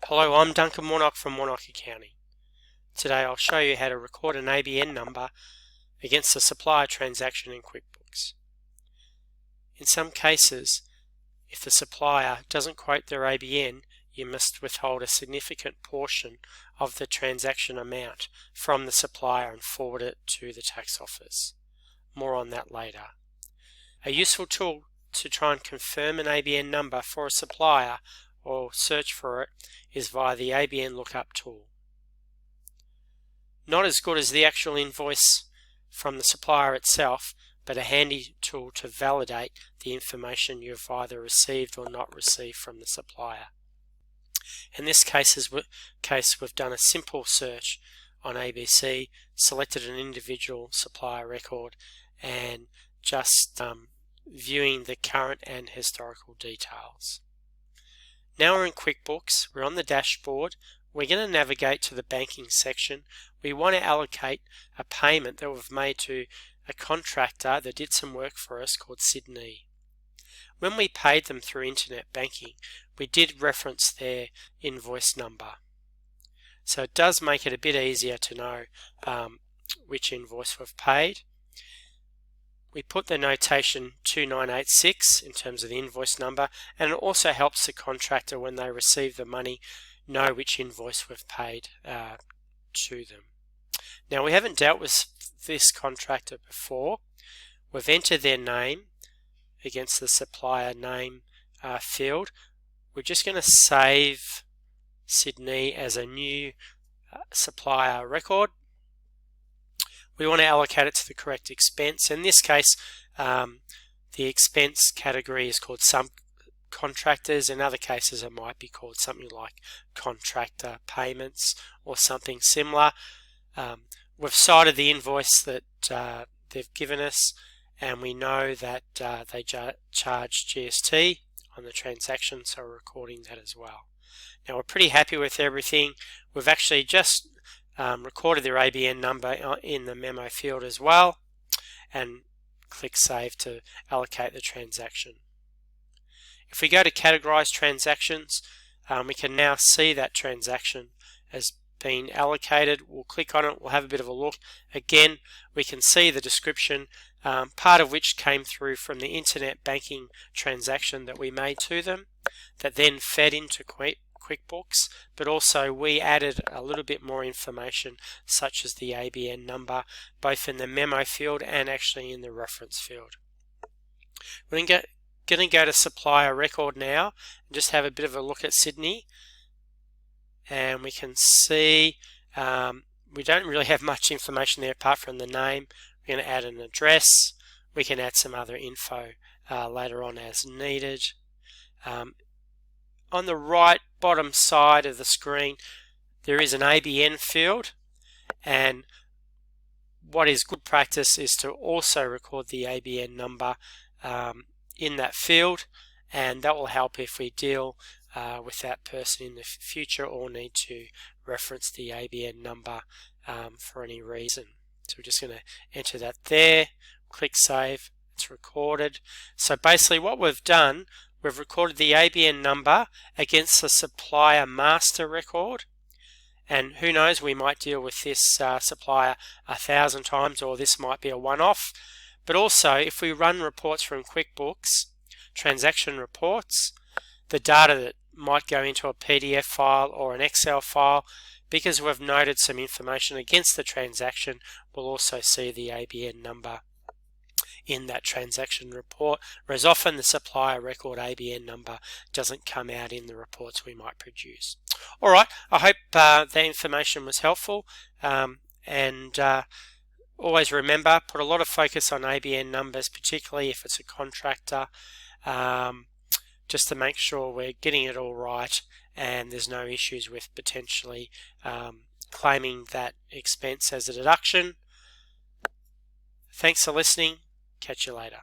Hello, I'm Duncan Warnock from Warnock Accounting. Today I'll show you how to record an ABN number against a supplier transaction in QuickBooks. In some cases, if the supplier doesn't quote their ABN, you must withhold a significant portion of the transaction amount from the supplier and forward it to the tax office. More on that later. A useful tool to try and confirm an ABN number for a supplier or search for it is via the ABN lookup tool. Not as good as the actual invoice from the supplier itself, but a handy tool to validate the information you've either received or not received from the supplier. In this case, we've done a simple search on ABC, selected an individual supplier record, and just viewing the current and historical details. Now we're in QuickBooks, we're on the dashboard, we're going to navigate to the banking section. We want to allocate a payment that we've made to a contractor that did some work for us called Sydney. When we paid them through internet banking, we did reference their invoice number. So it does make it a bit easier to know which invoice we've paid. We put the notation 2986 in terms of the invoice number, and it also helps the contractor when they receive the money know which invoice we've paid to them. Now, we haven't dealt with this contractor before. We've entered their name against the supplier name field. We're just going to save Sydney as a new supplier record. We want to allocate it to the correct expense. In this case, the expense category is called subcontractors. In other cases, it might be called something like contractor payments or something similar. We've cited the invoice that they've given us, and we know that they charge GST on the transaction, so we're recording that as well. Now, we're pretty happy with everything. We've actually just recorded their ABN number in the memo field as well, and click Save to allocate the transaction. If we go to categorize transactions, we can now see that transaction has been allocated. We'll click on it, we'll have a bit of a look. Again, we can see the description, part of which came through from the internet banking transaction that we made to them, that then fed into QuickBooks, but also we added a little bit more information such as the ABN number, both in the memo field and actually in the reference field. We're going to go to supplier record now and just have a bit of a look at Sydney, and we can see we don't really have much information there apart from the name. We're going to add an address. We can add some other info later on as needed. On the right bottom side of the screen, there is an ABN field, and what is good practice is to also record the ABN number in that field, and that will help if we deal with that person in the future or need to reference the ABN number for any reason. So we're just going to enter that there, click Save, it's recorded. So basically what we've done, we've recorded the ABN number against the supplier master record, and who knows, we might deal with this supplier 1,000 times, or this might be a one-off. But also, if we run reports from QuickBooks, transaction reports, the data that might go into a PDF file or an Excel file, because we've noted some information against the transaction, we'll also see the ABN number in that transaction report, whereas often the supplier record ABN number doesn't come out in the reports we might produce. Alright, I hope that information was helpful, and always remember, put a lot of focus on ABN numbers, particularly if it's a contractor, just to make sure we're getting it all right and there's no issues with potentially claiming that expense as a deduction. Thanks for listening. Catch you later.